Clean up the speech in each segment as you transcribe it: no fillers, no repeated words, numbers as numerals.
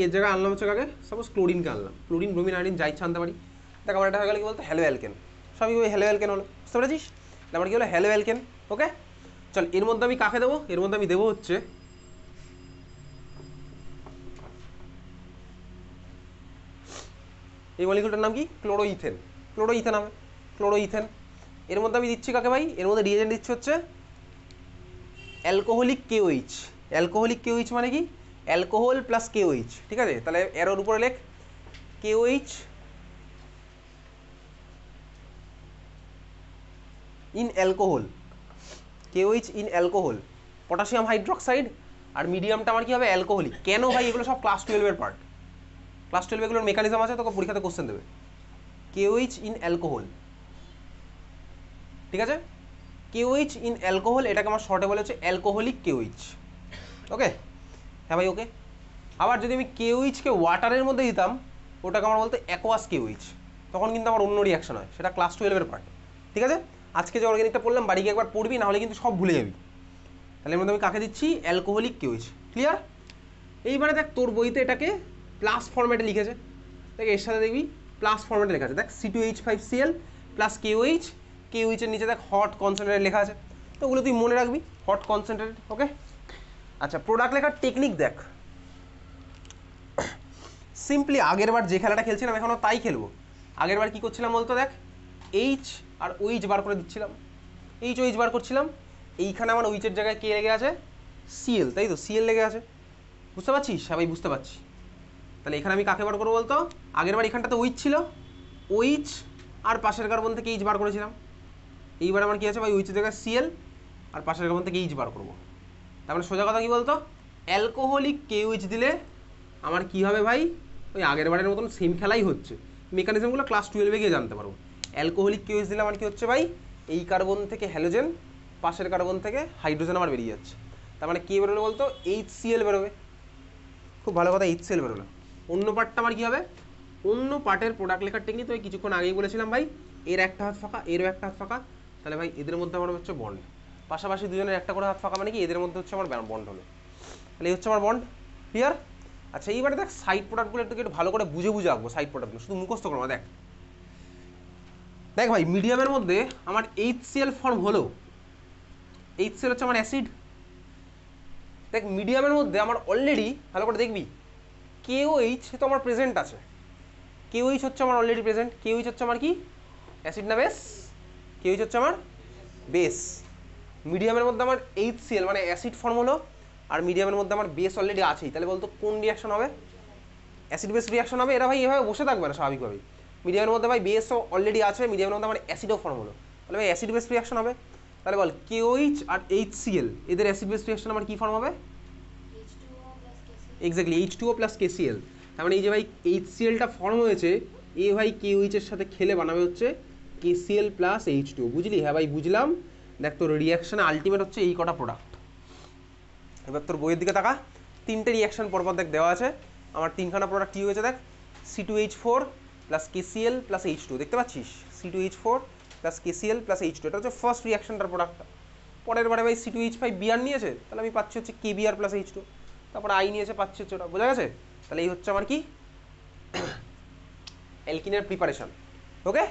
এর জায়গায় আনলাম হচ্ছে কাকে, সাপোজ ক্লোরিনকে আনলাম, ক্লোরিন ব্রোমিন আয়োডিন যা ইচ্ছা আনতে পারি। দেখ আমার এটা হয়ে গেল কি বলতো হ্যালো অ্যালকেন, সবই ওই হ্যালো অ্যালকেন হলো, বুঝতে পেরেছিস? আমার কি হলো হ্যালো অ্যালকেন। ওকে চল এর মধ্যে আমি কাকে দেবো, এর মধ্যে আমি দেবো হচ্ছে এই মলিকুলটার নাম কি, ক্লোরোইথেন, ক্লোরোইথেন হবে, ক্লোরোইথেন। এর মধ্যে আমি দিচ্ছি কাকে ভাই, এর মধ্যে রিয়েজেন্ট দিচ্ছি হচ্ছে অ্যালকোহলিক কেওইচ। অ্যালকোহলিক কেওইচ মানে কি, অ্যালকোহল প্লাস কেওইচ, ঠিক আছে? তাহলে এর উপরে লেখ KOH in alcohol, KOH in alcohol, potassium hydroxide. আর মিডিয়ামটা আমার কি হবে, অ্যালকোহলিক। কেন ভাই, এগুলো সব ক্লাস 12-এর পার্ট, ক্লাস 12 এগুলোর মেকানিজম আছে, তোকে পরীক্ষাতে কোশ্চেন দেবে। কেওইচ ইন অ্যালকোহল, ঠিক আছে? কেওইচ ইন অ্যালকোহল, এটাকে আমার শর্টে বলে হচ্ছে অ্যালকোহলিক কেওইচ। ওকে হ্যাঁ ভাই ওকে। আবার যদি আমি কেওইচকে ওয়াটারের মধ্যে দিতাম, ওটাকে আমার বলতে অ্যাকোয়াস কেওইচ, তখন কিন্তু আমার অন্য রিয়াকশন হয়, সেটা ক্লাস 12-এর পার্ট, ঠিক আছে? আজকে যে অর্গানিকটা পড়লাম বাড়ি গিয়ে একবার পড়বি, নাহলে কিন্তু সব ভুলে যাবি। তাহলে এর মধ্যে আমি কাকে দিচ্ছি, অ্যালকোহলিক কেওইচ, ক্লিয়ার? এইবারে দেখ তোর বইতে এটাকে প্লাস ফরম্যাটে লিখেছে, দেখ এর সাথে দেখবি প্লাস ফরম্যাটে লেখা আছে, দেখ C2H5Cl প্লাস কেওইচ, কেওইচের নিচে দেখ হট কনসেন্ট্রেটেড লেখা আছে, তো ওগুলো তুই মনে রাখবি, হট কনসেন্ট্রেটেড। ওকে আচ্ছা, প্রোডাক্ট লেখার টেকনিক দেখ, সিম্পলি আগের বার যে খেলাটা খেলছিলাম এখনও তাই খেলবো। আগের বার কী করছিলাম বলতো, দেখ এইচ আর ওইচ বার করে দিচ্ছিলাম, এইচ ওইচ বার করছিলাম, এইখানে আমার ওইচের জায়গায় কে লেগে আছে, সিএল, তাই তো, সিএল লেগে আছে, বুঝতে পারছিস? সবাই বুঝতে পারছি। তাহলে এখানে আমি কাকে বার করবো বলতো, আগের বার এখানটাতে ওইচ ছিল, ওইচ আর পাশের কার্বন থেকে এইচ বার করেছিলাম, এইবার আমার কি আছে ভাই, ওইচের জায়গায় সিএল আর পাশের কার্বন থেকে এইচ বার করবো। তার মানে সোজা কথা কি বলতো, অ্যালকোহলিক কেওইচ দিলে আমার কি হবে ভাই, ওই আগের বারের মতন সেম খেলাই হচ্ছে, মেকানিজমগুলো ক্লাস 12-এ গিয়ে জানতে পারবো। অ্যালকোহলিক কেওইচ দিলে আমার কি হচ্ছে ভাই, এই কার্বন থেকে হ্যালোজেন, পাশের কার্বন থেকে হাইড্রোজেন আমার বেরিয়ে যাচ্ছে, তার মানে কে বেরোলো বলতো, HCl বেরোবে। খুব ভালো কথা, HCl বেরোলো। অন্য পার্টটা আমার কী হবে, অন্য পার্টের প্রোডাক্ট লেখার টেকনিক তো কিছুক্ষণ আগেই বলেছিলাম ভাই, এর একটা হাত ফাঁকা, এরও একটা হাত ফাঁকা, তাহলে ভাই এদের মধ্যে আমার হচ্ছে বন্ড, পাশাপাশি দুজনের একটা করে হাত ফাঁকা, মানে কি এদের মধ্যে হচ্ছে আমার বন্ড হলো, তাহলে এই হচ্ছে আমার বন্ড, ক্লিয়ার? আচ্ছা এইবারে দেখ সাইড প্রোডাক্টগুলো একটু ভালো করে বুঝে বুঝে আঁকবো, সাইড প্রোডাক্টগুলো শুধু মুখস্থ করবো। দেখ দেখ ভাই মিডিয়ামের মধ্যে আমার HCl ফর্ম হলো, HCl হচ্ছে আমার অ্যাসিড। দেখ মিডিয়ামের মধ্যে আমার অলরেডি ভালো করে দেখবি KOH তো আমার প্রেজেন্ট আছে, KOH হচ্ছে আমার অলরেডি প্রেজেন্ট, KOH হচ্ছে আমার কি, অ্যাসিড না বেস? KOH হচ্ছে আমার বেস। মিডিয়ামের মধ্যে আমার HCl মানে অ্যাসিড ফর্ম হলো, আর মিডিয়ামের মধ্যে আমার বেস অলরেডি আছেই, তাহলে বলতো কোন রিয়াকশন হবে, অ্যাসিড বেস রিয়াকশন হবে। এরা ভাই এভাবে বসে থাকবে না স্বাভাবিকভাবেই, মিডিয়ামের মধ্যে ভাই বেসও অলরেডি আছে, মিডিয়ামের মধ্যে আমার অ্যাসিডও ফর্ম হলো, তাহলে ভাই অ্যাসিড বেস রিয়াকশন হবে। তাহলে বল KOH আর HCl এদের অ্যাসিড বেস রিয়াকশন আমার কি ফর্ম হবে, এক্স্যাক্টলি H2O প্লাস KCl। তার মানে এই যে ভাই HClটা ফর্ম হয়েছে, এ ভাই KOH এর সাথে খেলে বানাবে হচ্ছে KCl প্লাস H2O, বুঝলি? হ্যাঁ ভাই বুঝলাম। দেখ তোর রিয়াকশানে আলটিমেট হচ্ছে এই কটা প্রোডাক্ট। এবার তোর বইয়ের দিকে তাকা, তিনটে রিয়াকশান পরপর দেখ দেওয়া আছে, আমার তিনখানা প্রোডাক্ট কী হয়েছে দেখ, C2H4 plus KCl plus H2, দেখতে পাচ্ছিস C2H4 plus KCl plus H2, এটা হচ্ছে ফার্স্ট রিয়াকশনটার প্রোডাক্টটা। পরের বারে ভাই C2H5Br নিয়েছে, তাহলে আমি পাচ্ছি হচ্ছে KBr প্লাস H2, তারপর আই নিয়েছে পাচ্ছি হচ্ছে ওটা, বোঝা গেছে? তাহলে এই হচ্ছে আমার কি অ্যালকিনের প্রিপারেশন। ওকে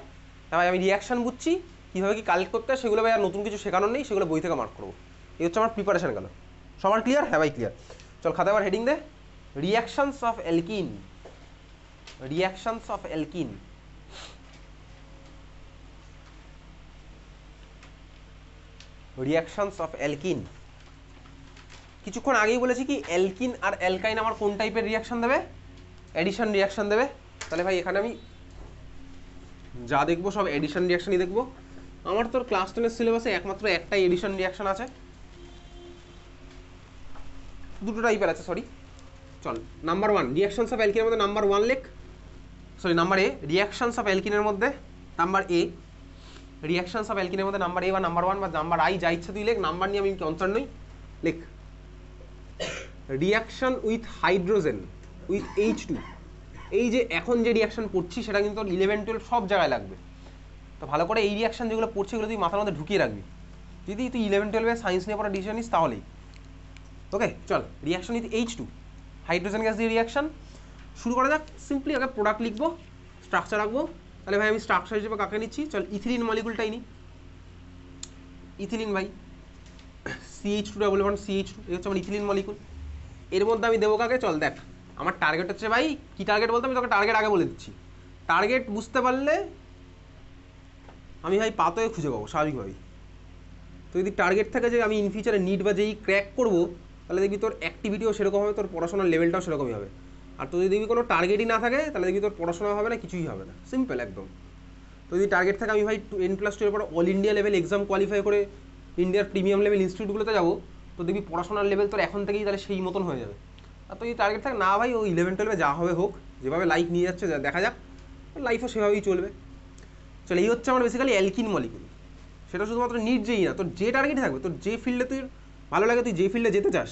হ্যাঁ ভাই আমি রিয়াকশান বুঝছি, কীভাবে কি কালেক্ট করতে হয় সেগুলো ভাই আর নতুন কিছু শেখানোর নেই, সেগুলো বই থেকে মার্ক করবো। এই হচ্ছে আমার প্রিপারেশন গেল, সবার ক্লিয়ার? হ্যাঁ ভাই ক্লিয়ার। চল খাতা আবার হেডিং দে, reactions of alkene, reactions of alkene. Reactions of alkene, কিছুক্ষণ আগেই বলেছি কি অ্যালকিন আর অ্যালকাইন আমার কোন টাইপের রিয়াকশন দেবে, অ্যাডিশন রিয়াকশন দেবে। তাহলে ভাই এখানে আমি যা দেখবো সব এডিশন রিয়াকশনই দেখবো। আমার তোর ক্লাস 10-এর সিলেবাসে একমাত্র একটাই এডিশন রিয়াকশন আছে, দুটো টাইপের আছে সরি। চল নাম্বার 1 রিয়াকশনস অফ অ্যালকিনের মধ্যে নাম্বার 1 লেখ, sorry number A, reactions of অ্যালকিনের মধ্যে নাম্বার এ, রিয়াকশনস অফ অ্যালকিনের মধ্যে নাম্বার এ বা নাম্বার 1 বা নাম্বার আই যা ইচ্ছা তুই লেখ, নাম্বার নিয়ে আমি কনসার্ন নই, লেখ reaction with hydrogen with H2। এই যে এখন যে রিয়াকশন পড়ছি সেটা কিন্তু 11-12 সব জায়গায় লাগবে, তো ভালো করে এই রিয়াকশন যেগুলো পড়ছে এগুলো তুই মাথার মধ্যে ঢুকিয়ে রাখবি, যদি তুই 11-12-এ সায়েন্স নিয়ে পড়া ডিসিশন নিস তাহলেই। ওকে চল reaction with H2, hydrogen gas দিয়ে রিয়াকশন, শুরু করা যাক। সিম্পলি আগে প্রোডাক্ট লিখবো, স্ট্রাকচার রাখবো। তাহলে ভাই আমি স্ট্রাকচার হিসেবে কাকে নিচ্ছি, চল ইথিলিন মলিকুলটাই নিই। ইথিলিন ভাই CH2 CH2, এই হচ্ছে আমার ইথিলিন মলিকুল। এর মধ্যে আমি দেবো কাকে, চল দেখ আমার টার্গেট হচ্ছে ভাই, কি টার্গেট বলতে আমি তোকে টার্গেট আগে বলে দিচ্ছি। টার্গেট বুঝতে পারলে আমি ভাই পাতয়ে খুঁজে পাবো স্বাভাবিকভাবেই। তো যদি টার্গেট থাকে যে আমি ইন ফিউচারে নিট বা যেই ক্র্যাক করবো, তাহলে দেখবি তোর অ্যাক্টিভিটিও সেরকম হবে, তোর পড়াশোনার লেভেলটাও সেরকমই হবে। আর তো যদি দেখবি কোনো টার্গেটই না থাকে, তাহলে দেখবি তোর পড়াশোনা হবে না, কিছুই হবে না, সিম্পল একদম। তো যদি টার্গেট থাকে আমি ভাই 10+2 পরে all India level exam qualify করে ইন্ডিয়ার প্রিমিয়াম লেভেল ইনস্টিটিউটগুলোতে যাবো, তো দেখবি পড়াশোনার লেভেল তোর এখন থেকেই তাহলে সেই মতন হয়ে যাবে। আর তো যদি টার্গেট থাকে না ভাই, ও 11-12 যা হবে হোক, যেভাবে লাইফ নিয়ে যাচ্ছে দেখা যাক, লাইফও সেভাবেই চলবে। চলে এই হচ্ছে আমার বেসিক্যালি অ্যালকিন মলিকুল। সেটা শুধুমাত্র নিট যেই না, তোর যে টার্গেটই থাকবে, তোর যে ফিল্ডে তুই ভালো লাগে, তুই যে ফিল্ডে যেতে চাস,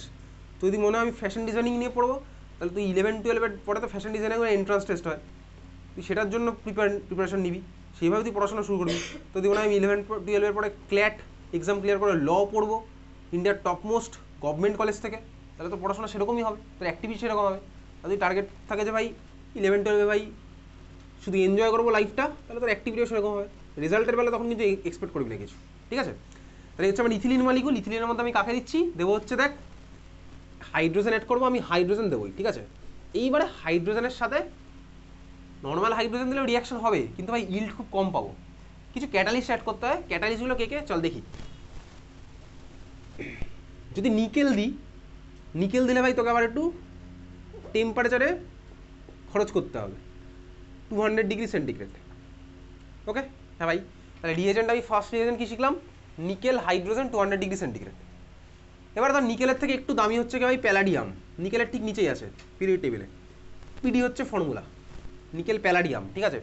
তুই যদি মনে হয় আমি ফ্যাশন ডিজাইনিং নিয়ে পড়বো, তাহলে তুই 11-12 পরে তো ফ্যাশন ডিজাইনিং এন্ট্রান্স টেস্ট হয়, তুই সেটার জন্য প্রিপারেশন নিবি, সেইভাবে তুই পড়াশোনা শুরু করবি। তো যদি মনে হয় আমি 11-12 পরে ক্ল্যাট এক্সাম ক্লিয়ার করে ল পড়বো ইন্ডিয়ার টপ মোস্ট গভর্নমেন্ট কলেজ থেকে, তাহলে তো পড়াশোনা সেরকমই হবে, তোর অ্যাক্টিভিটি সেরকম হবে। আর যদি টার্গেট থাকে যে ভাই 11-12 ভাই শুধু এনজয় করবো লাইফটা, তাহলে তোর অ্যাক্টিভিটিও সেরকম হবে, রেজাল্টের বেলা তখন কিন্তু এক্সপেক্ট করবি না কিছু, ঠিক আছে। তাহলে হচ্ছে আমার ইথিলিন মলিকুল। ইথিলিনের মধ্যে আমি কাকে দিচ্ছি, দেবো হচ্ছে দেখ হাইড্রোজেন অ্যাড করবো, আমি হাইড্রোজেন দেবোই, ঠিক আছে। এইবারে হাইড্রোজেনের সাথে নর্মাল হাইড্রোজেন দিলেও রিয়াকশন হবে, কিন্তু ভাই ইল্ড খুব কম পাবো, কিছু ক্যাটালিস্ট অ্যাড করতে হয়। ক্যাটালিস্টগুলো কে কে চল দেখি। যদি নিকেল দিই, নিকেল দিলে ভাই তোকে আবার একটু টেম্পারেচারে খরচ করতে হবে, 200 ডিগ্রি সেন্টিগ্রেড। ওকে হ্যাঁ ভাই, তাহলে রিয়েজেন্ট আমি ফার্স্ট রিয়েজেন্ট কি শিখলাম, নিকেল হাইড্রোজেন 200 ডিগ্রি সেন্টিগ্রেড। এবার ধর নিকেলের থেকে একটু দামি হচ্ছে কি ভাই প্যালাডিয়াম, নিকেলের ঠিক নিচেই আছে পিরিয়ড টেবিলে, পিডি হচ্ছে ফর্মুলা, নিকেল প্যালাডিয়াম, ঠিক আছে।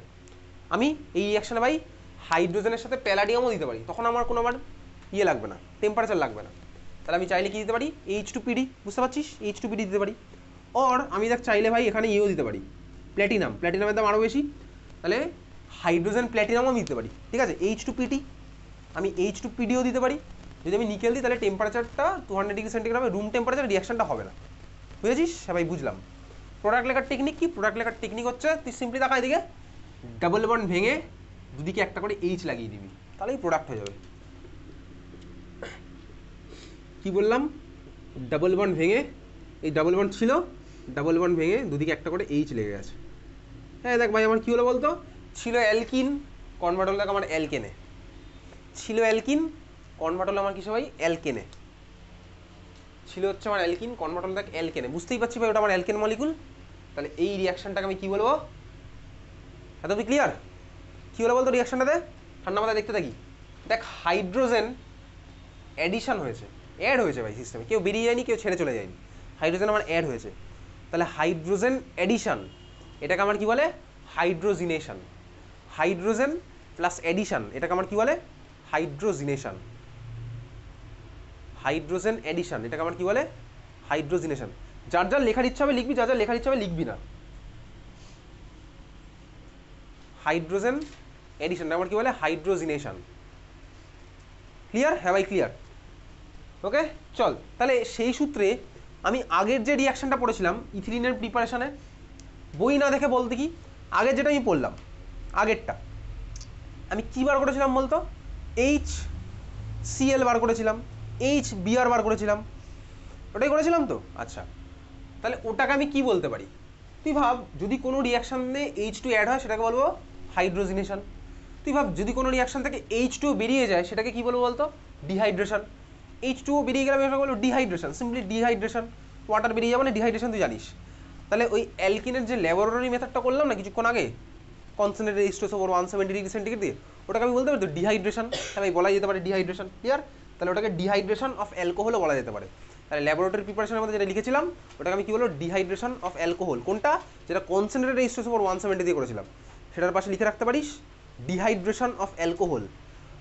আমি এই রিয়াকশানে ভাই হাইড্রোজেনের সাথে প্যালাডিয়ামও দিতে পারি, তখন আমার কোনো ইয়ে লাগবে না, টেম্পারেচার লাগবে না। তাহলে আমি চাইলে কি দিতে পারি, H2PD, বুঝতে পারছিস, H2PD দিতে পারি। আর আমি দেখ চাইলে ভাই এখানে ইয়েও দিতে পারি, প্ল্যাটিনাম, প্ল্যাটিনামের দাম আরও বেশি, তাহলে হাইড্রোজেন প্ল্যাটিনামও আমি দিতে পারি, ঠিক আছে। H2PT, আমি H2PDও দিতে পারি। যদি আমি নিকেল দিই তাহলে টেম্পারেচারটা 200 ডিগ্রি সেন্টিগ্রেড হবে, রুম টেম্পারেচার, রিয়াকশনটা হবে না, বুঝেছিস সবাই, বুঝলাম। প্রোডাক্ট লেখার টেকনিক কি, প্রোডাক্ট লেখার টেকনিক হচ্ছে তুই সিম্পলি দেখা এদিকে ডাবল বন্ড ভেঙে দুদিকে একটা করে H লাগিয়ে দিবি, তাহলেই প্রোডাক্ট হয়ে যাবে। কি বললাম, ডাবল বন্ড ভেঙে, এই ডাবল বন্ড ছিল, ডাবল বন্ড ভেঙে দুদিকে একটা করে H লেগে গেছে। হ্যাঁ দেখ ভাই আমার কী হলো বলতো, ছিল অ্যালকিন, কনভার্ট হলো দেখ আমার অ্যালকেনে, ছিল অ্যালকিন, কনভার্ট হলো আমার কিছু ভাই অ্যালকেনে, ছিল হচ্ছে আমার অ্যালকিন, কনভার্ট হলো দেখ অ্যালকেনে, বুঝতেই পারছি ভাই ওটা আমার অ্যালকেন মলিকুল। তাহলে এই রিয়াকশনটাকে আমি কী বলবো, এত তুই ক্লিয়ার, কী হলো বলতো রিয়াকশনটাতে, ঠান্ডা মাথায় দেখতে থাকি। দেখ হাইড্রোজেন অ্যাডিশন হয়েছে, অ্যাড হয়েছে ভাই সিস্টেমে, কেউ বেরিয়ে যায়নি, কেউ ছেড়ে চলে যায়নি, হাইড্রোজেন আমার অ্যাড হয়েছে। তাহলে হাইড্রোজেন অ্যাডিশন, এটাকে আমার কি বলে, হাইড্রোজিনেশন। হাইড্রোজেন প্লাস অ্যাডিশন, এটাকে আমার কি বলে, হাইড্রোজিনেশন। হাইড্রোজেন অ্যাডিশন, এটাকে আমার কি বলে, হাইড্রোজিনেশন। যার যার লেখার ইচ্ছা হবে লিখবি, যার যার লেখার ইচ্ছা হবে লিখবি না। হাইড্রোজেন এডিশন আমার কি বলে, হাইড্রোজিনেশন। ক্লিয়ার, হ্যাঁ ভাই ক্লিয়ার। ওকে চল, তাহলে সেই সূত্রে আমি আগের যে রিয়াকশনটা পড়েছিলাম ইথিলিনের প্রিপারেশনে, বই না দেখে বলতে কি, আগের যেটা আমি পড়লাম, আগেরটা আমি কী বার করেছিলাম বলতো, HCl বার করেছিলাম, HBr বার করেছিলাম, ওটাই করেছিলাম তো। আচ্ছা তাহলে ওটাকে আমি কি বলতে পারি, তুই ভাব যদি কোনো রিয়াকশানে H2 অ্যাড হয় সেটাকে বলবো হাইড্রোজিনেশন। তুই ভাব যদি কোনো রিয়াকশান থেকে H2 বেরিয়ে যায় সেটাকে কি বলবো বলতো, ডিহাইড্রেশন। H2 বেরিয়ে গেলে আমি সেটাকে বলবো ডিহাইড্রেশন, সিম্পলি ডিহাইড্রেশন, ওয়াটার বেরিয়ে যাবে না, ডিহাইড্রেশন তুই জানিস। তাহলে ওই অ্যালকিনের যে ল্যাবরেটরি মেথডটা করলাম না কিছুক্ষণ আগে, concentrated H2 over 170 degree centigrade দিয়ে, ওটাকে আমি বলতে পারি তো ডিহাইড্রেশন, তাহলে বলা যেতে পারে ডিহাইড্রেশন। ক্লিয়ার, তাহলে ওটাকে ডিহাইড্রেশন অফ অ্যালকোহলও বলা যেতে পারে। তাহলে ল্যাবরেটরি প্রিপারেশনের মধ্যে যেটা লিখেছিলাম ওটাকে আমি কি বলবো, ডিহাইড্রেশন অফ অ্যালকোহল। কোনটা, যেটা কনসেন্ট্রেটেড H2 ওভার 170 দিয়ে করেছিলাম, সেটার পাশে লিখে রাখতে পারিস ডিহাইড্রেশন অফ অ্যালকোহল।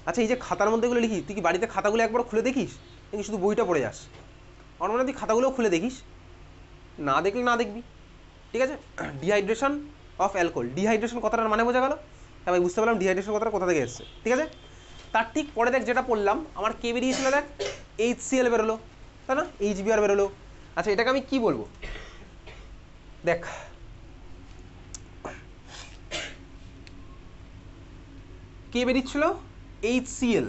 আচ্ছা এই যে খাতার মধ্যে এগুলো লিখি, তুই কি বাড়িতে খাতাগুলো একবার খুলে দেখিস, নাকি শুধু বইটা পড়ে যাস? আমার মনে হয় তুই খাতাগুলোও খুলে দেখিস, না দেখলে না দেখবি, ঠিক আছে। ডিহাইড্রেশন অফ অ্যালকোহল, ডিহাইড্রেশন কথাটার মানে বোঝা গেল? হ্যাঁ ভাই বুঝতে পারলাম ডিহাইড্রেশন কথাটা কোথা থেকে এসছে, ঠিক আছে। তার ঠিক পরে দেখ যেটা পড়লাম আমার কে বেরিয়েছিল, দেখ HCl বেরোলো, তাই না, HBr বেরোলো। আচ্ছা এটাকে আমি কি বলবো, দেখ কে বেরিয়েছিল HCl,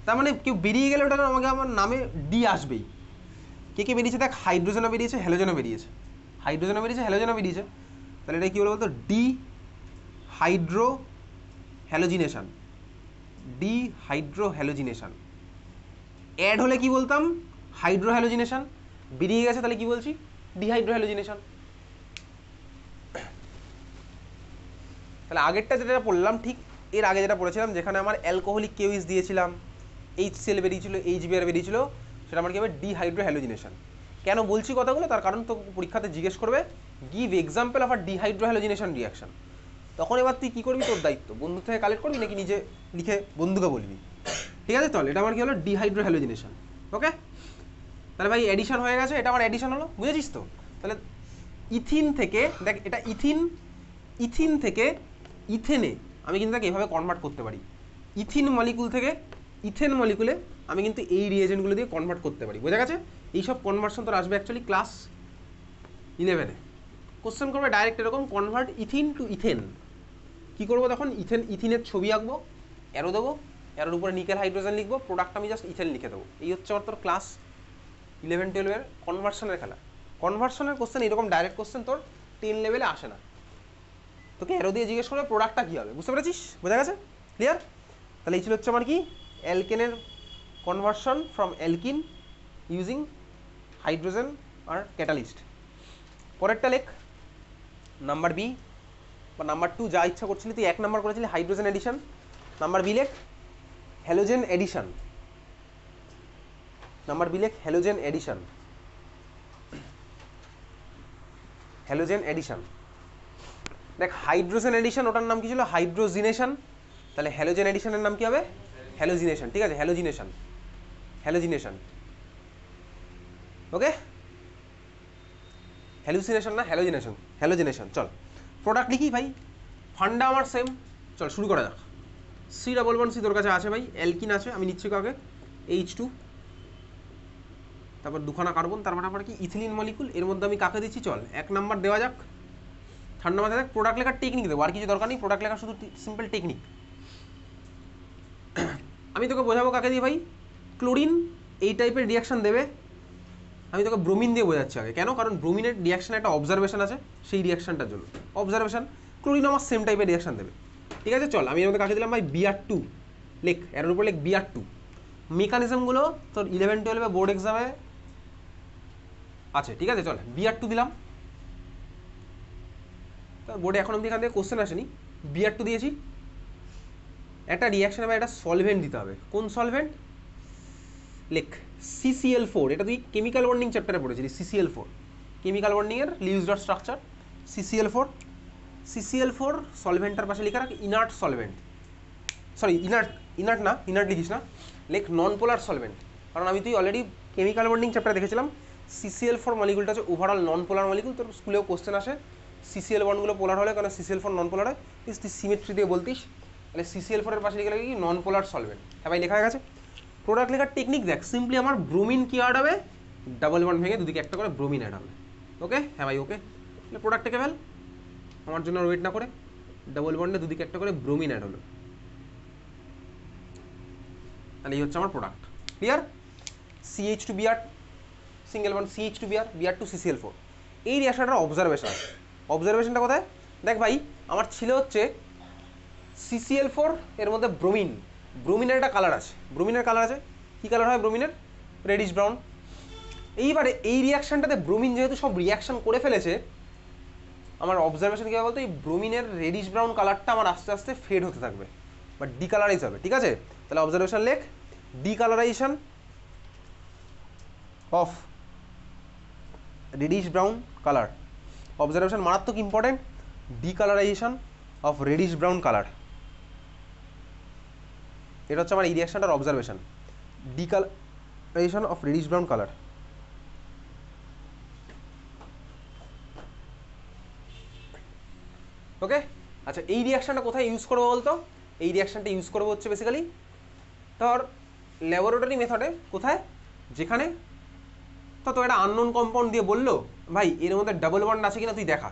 তার মানে কেউ বেরিয়ে গেলে ওটা আমাকে আমার নামে ডি আসবেই। কে কে বেরিয়েছে দেখ, হাইড্রোজেনও বেরিয়েছে, হ্যালোজেনও বেরিয়েছে, হাইড্রোজেনও বেরিয়েছে, হ্যালোজেনও বেরিয়েছে। তাহলে এটা কী বলবো বলতো, dehydrohalogenation, dehydrohalogenation. Add হলে কি বলতাম, হাইড্রো হ্যালোজিনেশন। বেরিয়ে গেছে তাহলে কি বলছি, ডিহাইড্রো হ্যালোজিনেশন। তাহলে আগেরটা যেটা পড়লাম ঠিক এর আগে যেটা পড়েছিলাম, যেখানে আমার অ্যালকোহলিক কেউইস দিয়েছিলাম, HCl বেরিয়েছিল, HBr বেরিয়েছিল, সেটা আমার কি হবে, ডিহাইড্রো হ্যালোজিনেশন। কেন বলছি কথাগুলো, তার কারণ তো পরীক্ষাতে জিজ্ঞেস করবে give example of a dehydro halogenation reaction. তখন এবার তুই কী করবি, তোর দায়িত্ব, বন্ধু থেকে কালেক্ট করবি নাকি নিজে লিখে বন্ধুকে বলবি। ঠিক আছে, চল, এটা আমার কি হলো, ডিহাইড্রো হ্যালোজিনেশন। ওকে, তাহলে ভাই এডিশন হয়ে গেছে, এটা আমার এডিশন হলো, বুঝেছিস তো। তাহলে ইথিন থেকে দেখ, এটা ইথিন, ইথিন থেকে ইথেনে আমি কিন্তু তাকে এভাবে কনভার্ট করতে পারি। ইথিন মলিকুল থেকে ইথেন মলিকুলে আমি কিন্তু এই রিয়েজেন্টগুলো দিয়ে কনভার্ট করতে পারি। বোঝা গেছে? এইসব কনভার্সন তোর আসবে অ্যাকচুয়ালি ক্লাস 11-এ। কোশ্চেন করবে ডাইরেক্ট এরকম, কনভার্ট ইথিন টু ইথেন। কী করবো তখন, ইথিনের ছবি আঁকবো, অ্যারো দেবো, অ্যারোর উপরে নিকেল হাইড্রোজেন লিখবো, প্রোডাক্ট আমি জাস্ট ইথেন লিখে দেবো। এই হচ্ছে আমার তোর ক্লাস 11-12-এর কনভার্সনের খেলা। কনভার্সনের কোশ্চেন এরকম ডাইরেক্ট কোশ্চেন তোর 10 লেভেলে আসে না, তোকে অ্যারো দিয়ে জিজ্ঞেস করবে প্রোডাক্টটা কী হবে। বুঝতে পেরেছিস? বোঝা গেছে? ক্লিয়ার? তাহলে এই ছিল হচ্ছে আমার কি, অ্যালকেনের conversion from alkene using hydrogen আর ক্যাটালিস্ট। পরেরটা লেখ, নাম্বার বি বা নাম্বার 2, যা ইচ্ছা করছিলি তুই। 1 নাম্বার করেছিলি হাইড্রোজেন এডিশন, নাম্বার বি লেখ হ্যালোজেন এডিশন, নাম্বার বি লেখ হ্যালোজেন এডিশন, হ্যালোজেন এডিশন। দেখ, হাইড্রোজেন এডিশন ওটার নাম কি ছিল, হাইড্রোজিনেশন। তাহলে হ্যালোজেন এডিশনের নাম কি হবে, হ্যালোজিনেশন। ঠিক আছে, হ্যালোজিনেশন, হ্যালোজিনেশন। ওকে, হ্যালুসিনেশন না, হ্যালোজিনেশন, হ্যালোজিনেশন। চল প্রোডাক্ট লিখি ভাই, ফান্ডা আমার সেম। চল শুরু করা যাক। C+1C তোর কাছে আছে ভাই, অ্যালকিন আছে, আমি নিচ্ছি কাকে, H2, তারপর দুখানা কার্বন, তারপর আমার কি ইথিলিন মলিকুল। এর মধ্যে আমি কাকে দিচ্ছি, চল 1 নাম্বার দেওয়া যাক। ঠান্ডা মাথায় দেখ, প্রোডাক্ট লেখার টেকনিক দেবো, আর কিছু দরকার নেই, প্রোডাক্ট লেখা শুধু সিম্পল টেকনিক। আমি তোকে বোঝাবো কাকে দিয়ে ভাই, ক্লোরিন এই টাইপের রিয়াকশান দেবে, আমি তোকে ব্রোমিন দিয়ে বোঝাচ্ছি আগে। কেন? কারণ ব্রোমিনের রিয়াকশানে একটা অবজারভেশন আছে, সেই রিয়াকশানটার জন্য অবজারভেশন। ক্লোরিন আমার সেম টাইপের রিয়াকশান দেবে। ঠিক আছে, চল আমি এর মধ্যে কাকে দিলাম ভাই, Br2 লেখ, এর উপর লেখ Br2। মেকানিজমগুলো তোর 11-12 বোর্ড এক্সামে আছে। ঠিক আছে, চল Br2 দিলাম, তার বোর্ডে এখন অব্দি এখান থেকে কোশ্চেন আসেনি। Br2 দিয়েছি, একটা রিয়াকশানে ভাই একটা সলভেন্ট দিতে হবে। কোন সলভেন্ট লেখ, CCl4। এটা তুই কেমিক্যাল বন্ডিং চ্যাপ্টারে পড়েছিলি, CCl4, কেমিক্যাল বন্ডিংয়ের Lewis dot structure, CCl4। CCl4 সলভেন্টটার পাশে লেখা রাখ ইনার্ট সলভেন্ট, সরি ইনার্ট না, ইনার্ট লিখিস না, লেখ নন পোলার সলভেন্ট। কারণ আমি তুই অলরেডি কেমিক্যাল বন্ডিং চ্যাপ্টারে দেখেছিলাম CCl4 মলিকুলটা হচ্ছে ওভারঅল নন পোলার মলিকুল। তোর স্কুলেও কোশ্চেন আসে, CCl বন্ডগুলো পোলার হলে, কারণ CCl4 নন পোলার হয়, তুই সিমেট্রি দিয়ে বলতিস। তাহলে CCl4 এর পাশে লিখে কি নন পোলার সলভেন্ট। হ্যাঁ ভাই, লেখা হয়ে গেছে। প্রোডাক্ট লেখার টেকনিক দেখ, সিম্পলি আমার ব্রোমিন কি অ্যাড হবে, ডাবল বন্ড ভেঙে দুদিকে একটা করে ব্রোমিন অ্যাড হবে। ওকে, হ্যাঁ ভাই ওকে। তাহলে প্রোডাক্টটাকে ফেল, আমার জন্য ওয়েট না করে, ডাবল বন্ডে দুদিকে একটা করে ব্রোমিন অ্যাড হলো। তাহলে এই হচ্ছে আমার প্রোডাক্ট। ক্লিয়ার? CH2Br সিঙ্গেল বন্ড, CH2Br, Br2 CCl4। এই রিয়াকশনটার অবজারভেশন, অবজারভেশনটা কোথায় দেখ ভাই, আমার ছিল হচ্ছে CCl4 এর মধ্যে ব্রোমিন, ব্রোমিনের একটা কালার আছে, ব্রোমিনের কালার আছে, কী কালার হয় ব্রোমিনের, রেডিশ ব্রাউন। এইবারে এই রিয়াকশানটাতে ব্রোমিন যেহেতু সব রিয়াকশান করে ফেলেছে, আমার অবজারভেশন কী হবে বলতো, এই ব্রোমিনের রেডিশ ব্রাউন কালারটা আমার আস্তে আস্তে ফেড হতে থাকবে বা ডিকালারাইজ হবে। ঠিক আছে, তাহলে অবজারভেশন লেখ, decolourisation of reddish brown colour. Observation মারাত্মক important, decolourisation of reddish brown colour. এটা হচ্ছে আমার এই রিয়াকশনটার observation, decolourisation of reddish brown colour. Okay, আচ্ছা এই রিয়াকশনটা কোথায় ইউজ করবো বলতো, এই রিয়াকশনটা ইউজ করবো হচ্ছে বেসিক্যালি তোর ল্যাবরেটরি মেথডে। কোথায়? যেখানে তো একটা আননোন কম্পাউন্ড দিয়ে বললো ভাই এর মধ্যে ডাবল বন্ড আছে কিনা তুই দেখা,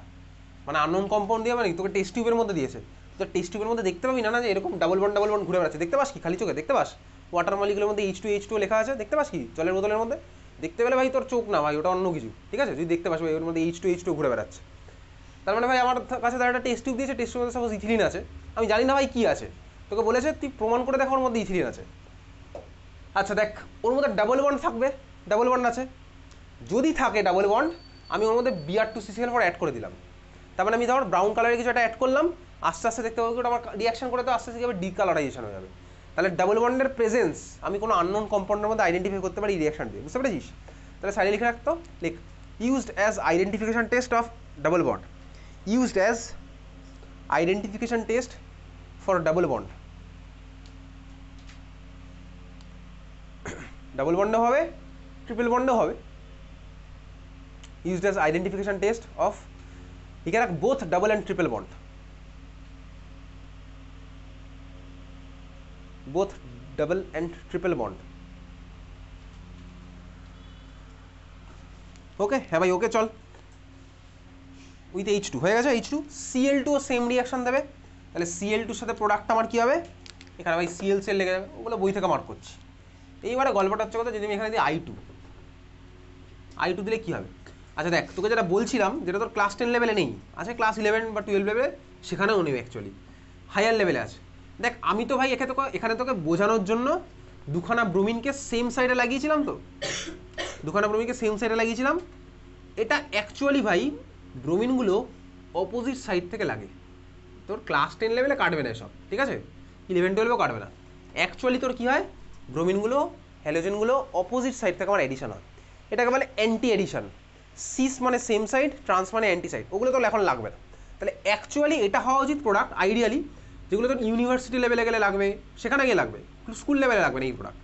মানে আননোন কম্পাউন্ড দিয়ে মানে তোকে টেস্ট টিউবের মধ্যে দিয়েছে, তো টেস্ট টিউবের মধ্যে দেখতে পাবি না না যে এরকম ডাবল বন্ড ঘুরে বেড়াচ্ছে, দেখতে পাস কি খালি চোখে দেখতে পাস? ওয়াটার মলিকুলের মধ্যে H2 লেখা আছে, দেখতে পাস কি জলের বোতলের মধ্যে? দেখতে পেলে ভাই তোর চোখ না ভাই, ওটা অন্য কিছু, ঠিক আছে? যদি দেখতে পাস ভাই ওর মধ্যে H2 ঘুরে বেড়াচ্ছে, তার মানে ভাই আমার কাছে তার একটা টেস্ট টিউব দিয়েছে, টেস্ট টিউবের মধ্যে সাপোজ ইথিলিন আছে, আমি জানি না ভাই কী আছে, তোকে বলেছে তুই প্রমাণ করে দেখ ওর মধ্যে ইথিলিন আছে। আচ্ছা দেখ ওর মধ্যে ডাবল বন্ড থাকবে, ডাবল বন্ড আছে, যদি থাকে ডাবল বন্ড আমি ওর মধ্যে Br2CCl4 অ্যাড করে দিলাম, তার মানে আমি ধর ব্রাউন কালারের কিছু একটা অ্যাড করলাম, আস্তে আস্তে দেখতে পাবো ওটা আমার রিয়াকশন করে তো আস্তে আস্তে কী ডিকালারাইজেশন হয়ে যাবে। তাহলে ডাবল বন্ডের প্রেজেন্স আমি কোনো আননোন কম্পাউন্ডের মধ্যে আইডেন্টিফাই করতে পারি এই রিয়াকশন দিয়ে, বুঝতে পেরেছিস? তাহলে সাইডে লিখে রাখতো, লিখ used as identification test of double bond, used as identification test for double bond, double বন্ডও হবে ট্রিপল বন্ডও হবে, used as identification test of you can both double and triple bond, both double and triple bond, ওকে হ্যাঁ ভাই ওকে চল with H2 হয়ে গেছে, H2 Cl2 same reaction দেবে, তাহলে Cl2 সাথে প্রোডাক্টটা আমার কী হবে, এখানে ভাই Cl সেল লেগে যাবে, ওগুলো বই থেকে মার্ক করছি। এইবারে গল্পটা হচ্ছে কথা, যদি আমি এখানে দিই I2 দিলে কী হবে? আচ্ছা দেখ তোকে যেটা বলছিলাম যেটা তোর ক্লাস 10 লেভেলে নেই, আছে ক্লাস 11 বা 12 লেভেলে, সেখানেও নেই অ্যাকচুয়ালি, হায়ার লেভেলে আছে। দেখ আমি তো ভাই এখানে তোকে বোঝানোর জন্য দুখানা ব্রোমিনকে সেম সাইডে লাগিয়েছিলাম, তো দুখানা ব্রোমিনকে সেম সাইডে লাগিয়েছিলাম, এটা অ্যাকচুয়ালি ভাই ব্রোমিনগুলো অপোজিট সাইড থেকে লাগে, তোর ক্লাস 10 লেভেলে কাটবে না এসব, ঠিক আছে? 11-12এও কাটবে না। অ্যাকচুয়ালি তোর কী হয়, ব্রোমিনগুলো হ্যালোজেনগুলো অপোজিট সাইড থেকে আমার এডিশন হয়, এটাকে বলে অ্যান্টি এডিশন। সিস মানে সেম সাইড, ট্রান্স মানে অ্যান্টি সাইড, ওগুলো তো এখন লাগবে না। তাহলে অ্যাকচুয়ালি এটা হওয়া উচিত প্রোডাক্ট আইডিয়ালি, যেগুলো তোর ইউনিভার্সিটি লেভেলে গেলে লাগবে, সেখানে গিয়ে লাগবে, স্কুল লেভেলে লাগবে না এই প্রোডাক্ট,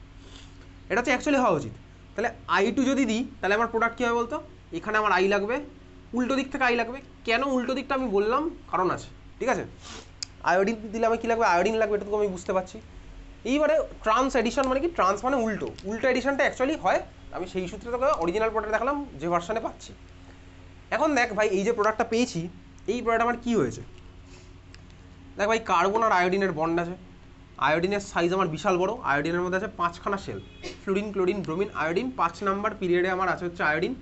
এটা হচ্ছে অ্যাকচুয়ালি হওয়া উচিত। তাহলে I2 যদি দিই তাহলে আমার প্রোডাক্ট কী হবে বলতো, এখানে আমার I লাগবে, উল্টো দিক থেকে I লাগবে, কেন উল্টো দিকটা আমি বললাম কারণ আছে, ঠিক আছে? আয়োডিন দিলে আমার কী লাগবে, আয়োডিন লাগবে, এটুকু আমি বুঝতে পারছি। এইবারে ট্রান্স এডিশন মানে কি, ট্রান্স মানে উল্টো, উল্টো এডিশনটা অ্যাকচুয়ালি হয়, আমি সেই সূত্রে তোকে অরিজিনাল প্রোডাক্ট দেখালাম যে ভার্সানে পাচ্ছি। এখন দেখ ভাই এই যে প্রোডাক্টটা পেয়েছি, এই প্রোডাক্ট আমার কী হয়েছে, দেখ ভাই কার্বন আর আয়োডিনের বন্ড আছে, আয়োডিনের সাইজ আমার বিশাল বড়, আয়োডিনের মধ্যে আছে 5খানা shell, fluorine chlorine bromine iodine, 5 number পিরিয়ডে আমার আছে হচ্ছে আয়োডিন,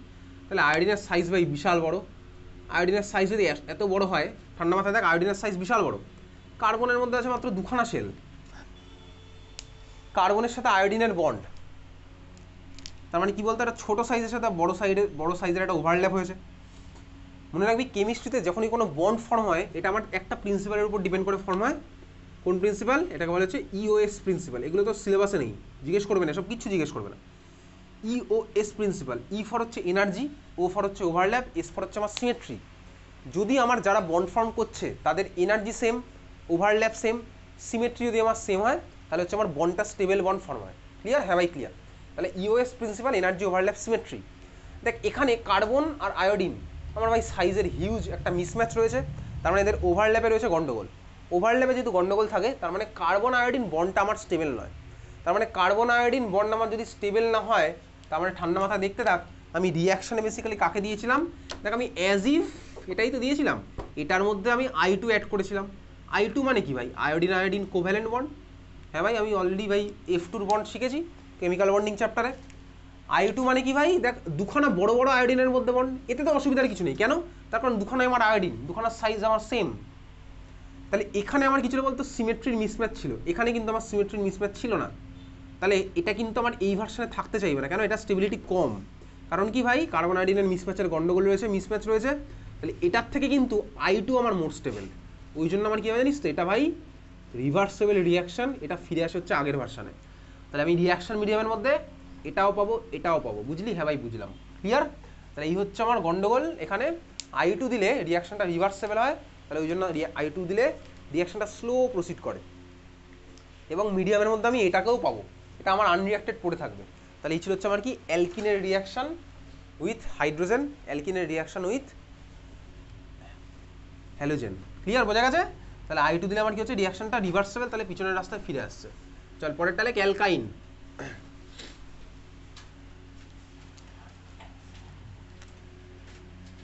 তাহলে আয়োডিনের সাইজ ভাই বিশাল বড়, আয়োডিনের সাইজ যদি এত বড় হয়, ঠান্ডা মাথায় দেখ আয়োডিনের সাইজ বিশাল বড়, কার্বনের মধ্যে আছে মাত্র 2খানা শেল, কার্বনের সাথে আয়োডিনের বন্ড, তার মানে কি বলতো একটা ছোটো সাইজের সাথে বড় সাইজের একটা ওভারল্যাপ হয়েছে। মনে রাখবি কেমিস্ট্রিতে যখনই কোনো বন্ড ফর্ম হয়, এটা আমার একটা প্রিন্সিপালের উপর ডিপেন্ড করে ফর্ম হয়, কোন প্রিন্সিপাল, এটাকে বলা হচ্ছে EOS প্রিন্সিপাল, এগুলো তো সিলেবাসে নেই, জিজ্ঞেস করবে না, সব কিছু জিজ্ঞেস করবে না। EOS প্রিন্সিপাল, ই ফর হচ্ছে এনার্জি, ও ফর হচ্ছে ওভারল্যাপ, এস ফর হচ্ছে আমার সিমেট্রি। যদি আমার যারা বন্ড ফর্ম করছে তাদের energy same, overlap same, symmetry যদি আমার সেম হয়, তাহলে হচ্ছে আমার বন্ডটা স্টেবল বন্ড ফর্ম হয়। ক্লিয়ার? হ্যাঁ ভাই ক্লিয়ার। তাহলে EOS principal, energy, overlap, symmetry. দেখ এখানে কার্বন আর আয়োডিন আমার ভাই সাইজের হিউজ একটা মিসম্যাচ রয়েছে, তার মানে এদের ওভারল্যাপে রয়েছে গন্ডগোল। ওভারল্যাপে যেহেতু গন্ডগোল থাকে, তার মানে কার্বন আয়োডিন বন্ডটা আমার স্টেবল নয়, তার মানে কার্বন আয়োডিন বন্ড আমার যদি স্টেবল না হয়, তার মানে ঠান্ডা মাথা দেখতে থাক, আমি রিয়াকশানে বেসিক্যালি কাকে দিয়েছিলাম, দেখ আমি অ্যাজ ইফ এটাই তো দিয়েছিলাম, এটার মধ্যে আমি I2 অ্যাড করেছিলাম। I2 মানে কি ভাই, আয়োডিন আয়োডিন কোভ্যালেন্ট বন্ড। হ্যাঁ ভাই আমি অলরেডি ভাই F2 বন্ড শিখেছি কেমিক্যাল বন্ডিং চ্যাপ্টারে। I2 মানে কি ভাই, দেখ দুখানা বড় বড় আয়োডিনের মধ্যে বন্ড, এতে তো অসুবিধার কিছু নেই, কেন, তার কারণ দুখানায় আমার আয়োডিন, দুখানার সাইজ আমার সেম। তাহলে এখানে আমার কিছু বলতো সিমেট্রির মিসম্যাচ ছিল, এখানে কিন্তু আমার সিমেট্রির মিসম্যাচ ছিল না, তাহলে এটা কিন্তু আমার এই ভার্সনে থাকতে চাইবে না, কেন, এটা স্টেবিলিটি কম, কারণ কি ভাই কার্বন আয়োডিনের মিসম্যাচের গন্ডগোল রয়েছে, মিসম্যাচ রয়েছে, তাহলে এটার থেকে কিন্তু I2 আমার মোর স্টেবল, ওই জন্য আমার কী হবে জানিস তো, এটা ভাই রিভার্সেবল রিয়াকশান, এটা ফিরে আসে হচ্ছে আগের ভার্সানে। তাহলে আমি রিয়াকশান মিডিয়ামের মধ্যে এটাও পাবো এটাও পাবো, বুঝলি? হ্যাঁ ভাই বুঝলাম, ক্লিয়ার? তাহলে এই হচ্ছে আমার গন্ডগোল, এখানে I2 দিলে রিয়াকশানটা রিভার্সেবল হয়, তাহলে ওই জন্য I2 দিলে রিয়াকশানটা স্লো প্রসিড করে, এবং মিডিয়ামের মধ্যে আমি এটাকেও পাবো, এটা আমার আনরিয়াক্টেড পড়ে থাকবে। তাহলে এই ছিল হচ্ছে আমার কি, অ্যালকিনের রিয়াকশান উইথ হাইড্রোজেন, অ্যালকিনের রিয়াকশান উইথ হ্যালোজেন। ক্লিয়ার? বোঝা গেছে? তাহলে I2 দিলে আমার কি হচ্ছে, রিয়াকশনটা রিভার্সেবল, তাহলে পিছনের রাস্তায় ফিরে আসছে। চল পরের তাহলে অ্যালকাইন।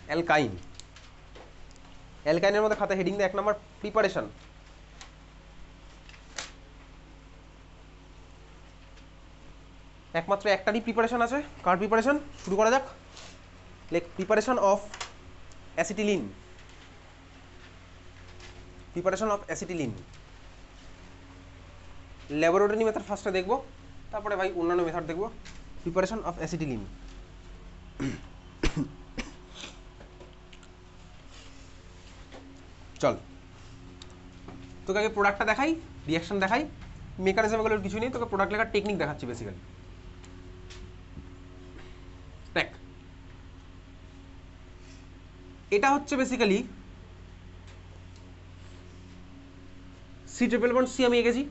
অ্যালকাইন, অ্যালকাইনের মধ্যে খাতা হেডিং দিয়ে 1 নম্বর প্রিপারেশন, একমাত্র একটারই প্রিপারেশন আছে, কার প্রিপারেশন? শুরু করা যাক। লেখ preparation of acetylene. Preparation of acetylene laboratory method ফার্স্টে দেখবো, তারপরে ভাই অন্যান্য মেথড দেখবো। প্রিপারেশন অফ অ্যাসিটিলিন, চল তোকে আগে প্রোডাক্টটা দেখাই, রিয়াকশন দেখাই, মেকানিজম এগুলোর কিছু নেই, তোকে প্রোডাক্ট লেখার টেকনিক দেখাচ্ছি বেসিক্যালি। দেখ এটা হচ্ছে basically C triple bond C আমি এঁকেছি।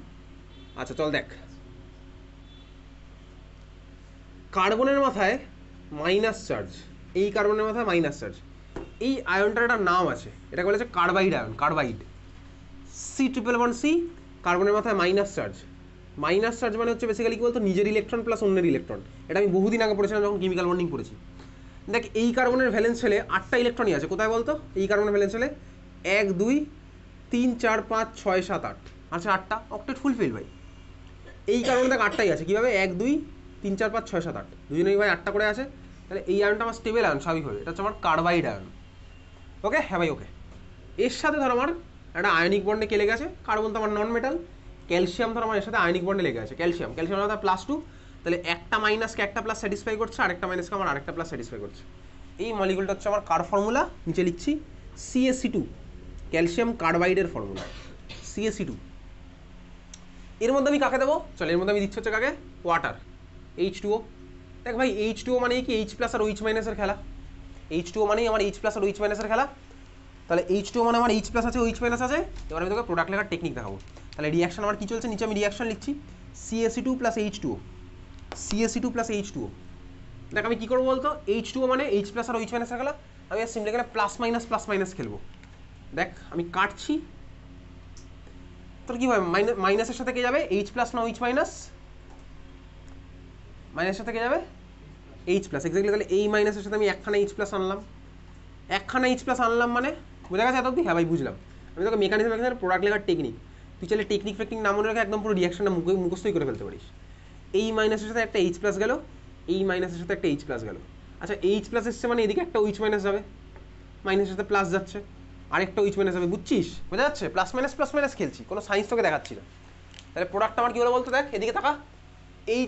আচ্ছা চল দেখ, কার্বনের মাথায় মাইনাস চার্জ, এই কার্বনের মাথায় মাইনাস চার্জ, এই আয়নটার একটা নাম আছে, এটা বলেছে carbide ion, carbide. C triple bond C, কার্বনের মাথায় মাইনাস চার্জ। মাইনাস চার্জ মানে হচ্ছে বেসিক্যালি কি বলতো, নিজের ইলেকট্রন প্লাস অন্যের ইলেকট্রন। এটা আমি বহুদিন আগে পড়েছিলাম যখন কেমিক্যাল বন্ডিং পড়েছি। দেখ এই কার্বনের ভ্যালেন্স শেলে 8টা ইলেকট্রনই আছে, কোথায় বলতো? এই কার্বনের ভ্যালেন্স শেলে 1 2 3 4 5 6 7 8 আচ্ছা 8টা, অক্টেট ফুলফিল ভাই। এই কারণে দেখ 8টাই আছে, কীভাবে? 1 2 3 4 5 6 7 8, দুজনেই ভাই 8টা করে আছে। তাহলে এই আয়নটা আমার স্টেবল আয়ন স্বাভাবিকভাবে, এটা হচ্ছে আমার কার্বাইড আয়ন। ওকে, হ্যাঁ ভাই ওকে। এর সাথে ধর আমার একটা আয়নিক বন্ডে কে লেগে আছে, কার্বন তো আমার নন মেটাল, ক্যালসিয়াম ধর আমার এর সাথে আয়নিক বন্ডে লেগে আছে, ক্যালসিয়াম আমার +2, তাহলে একটা মাইনাসকে একটা প্লাস স্যাটিসফাই করছে, আরেকটা মাইনাসকে আমার আরেকটা প্লাস স্যাটিসফাই করছে। এই মলিকুলটা হচ্ছে আমার কার ফর্মুলা, নিচে লিখছি CaC2, ক্যালসিয়াম কার্বাইডের ফর্মুলা CaC2। এর মধ্যে আমি কাকে দেবো? চল এর মধ্যে আমি দিচ্ছি হচ্ছে কাকে? Water, H2O। দেখ ভাই H2O মানে কি? H প্লাস আর OH মাইনাসের খেলা। H2O মানেই আমার H প্লাস আর OH মাইনাসের খেলা। তাহলে H2O মানে আমার H প্লাস আছে, OH মাইনাস আছে। এবার আমি তোকে প্রোডাক্ট লেখার টেকনিক দেখাবো। তাহলে রিয়াকশন আমার কি চলছে, নিচে আমি রিয়াকশন লিখছি CaC2 plus H2O, CaC2 plus H2O। দেখ আমি কী করবো বলতো, H2O মানে H প্লাস আর OH মাইনাসের খেলা, আমি আর সিম্পলি এখানে প্লাস মাইনাস খেলবো। দেখ আমি কাটছি, তোর কী হয়, মাইনাসের সাথে কে যাবে? H প্লাস না OH মাইনাস? মাইনাসের সাথে কে যাবে? H plus, exactly. তাহলে এই মাইনাসের সাথে আমি একখানা H প্লাস আনলাম, একখানা H প্লাস আনলাম, মানে বোঝা গেছে এত অব্দি? হ্যাঁ ভাই বুঝলাম। আমি তোকে মেকানিজম প্রোডাক্ট লেখার টেকনিক, তুই চাইলে টেকনিক না মনে রেখে একদম পুরো রিয়াকশনটা মুখস্থই করে ফেলতে পারিস। এই মাইনাসের সাথে একটা H প্লাস গেল, এই মাইনাসের সাথে একটা H প্লাস গেল। আচ্ছা H প্লাস এসছে মানে এদিকে একটা OH মাইনাস যাবে, মাইনাসের সাথে প্লাস যাচ্ছে, আরেকটা OH মাইনাস যাবে, বুঝছিস? বোঝা যাচ্ছে? প্লাস মাইনাস খেলছি, কোনো সায়েন্স তোকে দেখাচ্ছি না। তাহলে প্রোডাক্ট আমার কী হলো বলতো, দেখ এদিকে তাকা,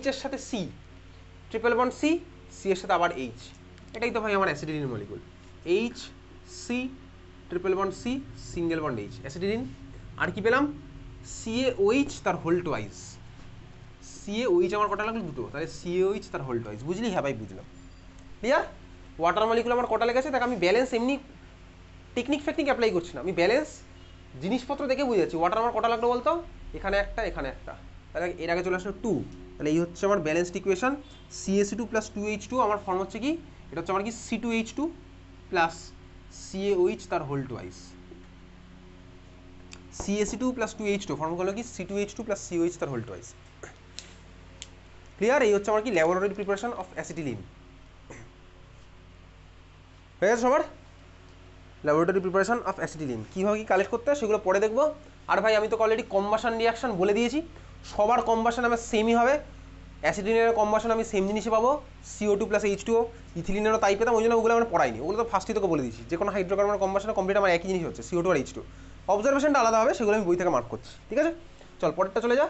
H এর সাথে C, triple bond C, C এর সাথে আবার H, এটাই তো ভাই আমার অ্যাসিডিন molecule. H C triple bond C, single bond H, অ্যাসিডিন। আর কি পেলাম? CaOH তার হোল টুয়াইস। CaOH আমার কটা লাগলো? দুটো, তাহলে CaOH তার হোল টুয়াইস। বুঝলি? হ্যাঁ ভাই বুঝলাম। ক্লিয়ার? ওয়াটার মলিকুল আমার কটা লেগেছে দেখ, আমি ব্যালেন্স এমনি টেকনিক অ্যাপ্লাই করছি না, আমি ব্যালেন্স জিনিসপত্র দেখে বুঝে যাচ্ছি। ওয়াটার আমার কটা লাগলো বলতো, এখানে একটা, এখানে একটা, তাহলে এর আগে চলে আসলো 2, তাহলে এই হচ্ছে আমার balanced equation. CaC2 plus 2H2, আমার ফর্ম হচ্ছে কি, এটা হচ্ছে আমার কি C2H2 প্লাস CaOH তার whole twice. CaC2 plus 2H2 form হলো কি C2H2 প্লাস CaOH তার হোল টুয়াইস। ক্লিয়ার? এই হচ্ছে আমার কি ল্যাবরেটরি প্রিপারেশন অফ অ্যাসিটিলিন। হয়ে গেছে সবার? ল্যাবরেটরি প্রিপারেশন অফ অ্যাসিটিলিন কীভাবে কী কালেক্ট করতে হয় সেগুলো পরে দেখবো। আর ভাই আমি তো অলরেডি কম্বাশন রিয়াকশন বলে দিয়েছি, সবার কম্বাশন আমার সেমই হবে। অ্যাসিটিলিনের কম্বাশন আমি সেম জিনিসে পাবো, CO2 প্লাস H2O। ইথিলিনেরও তাই পেতাম, ওই জন্য ওগুলো আমরা পড়াইনি, ওগুলো তো ফার্স্টই তোকে বলে দিয়েছি। যে কোনো হাইড্রোকার্বনের কম্বাশনে কমপ্লিট আমার একই জিনিস হচ্ছে, CO2 আর H2। অবজারভেশনটা আলাদা হবে, সেগুলো আমি বই থেকে মার্ক করছি। ঠিক আছে, চল পরেরটা চলে যা।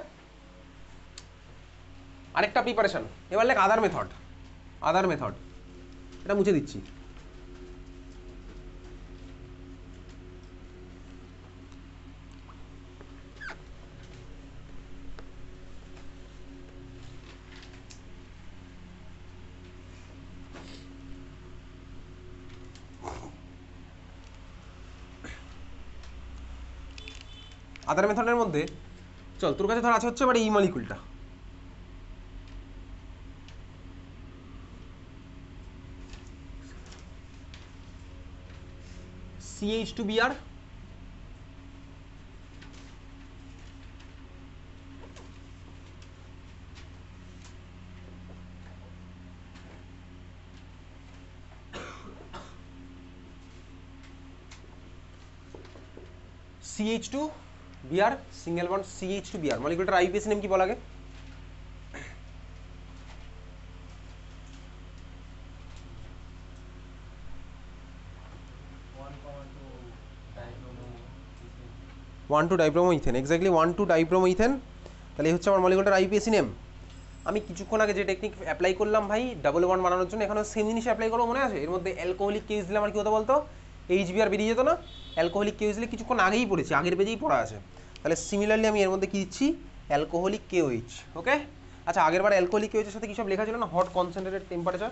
আরেকটা প্রিপারেশন, এবার লেখ আদার মেথড। আদার মেথড, এটা মুছে দিচ্ছি। আদার মেথডের মধ্যে চল, তোর কাছে ধর আছে হচ্ছে এবার এই মলিকুলটা, CH2Br CH2Br সিঙ্গেল বন্ড CH2Br। মলিকুলটার আইপিএস নেম কি বলা আগে? 1,2 dibromo ethane, exactly 1,2 dibromo ethane. তাহলে এই হচ্ছে আমার মলিকুলার আইপিএসি নেম। আমি কিছুক্ষণ আগে যে টেকনিক অ্যাপ্লাই করলাম ভাই ডাবল বন্ড বানানোর জন্য, এখানে সেম জিনিস অ্যাপ্লাই করবো, মনে আছে? এর মধ্যে অ্যালকোহলিক কেউজ দিলে আমার কি হতো বলতো? এইচবিআর বেরিয়ে যেত না? অ্যালকোহলিক কেউজ দিলে কিছুক্ষণ আগেই পড়েছি, আগের পেজেই পড়া আছে। তাহলে সিমিলারলি আমি এর মধ্যে কি দিচ্ছি? Alcoholic KOH. ওকে, আচ্ছা আগের বার অ্যালকোহলিক কেওএইচের সাথে কি সব লেখা ছিল না? Hot concentrated temperature.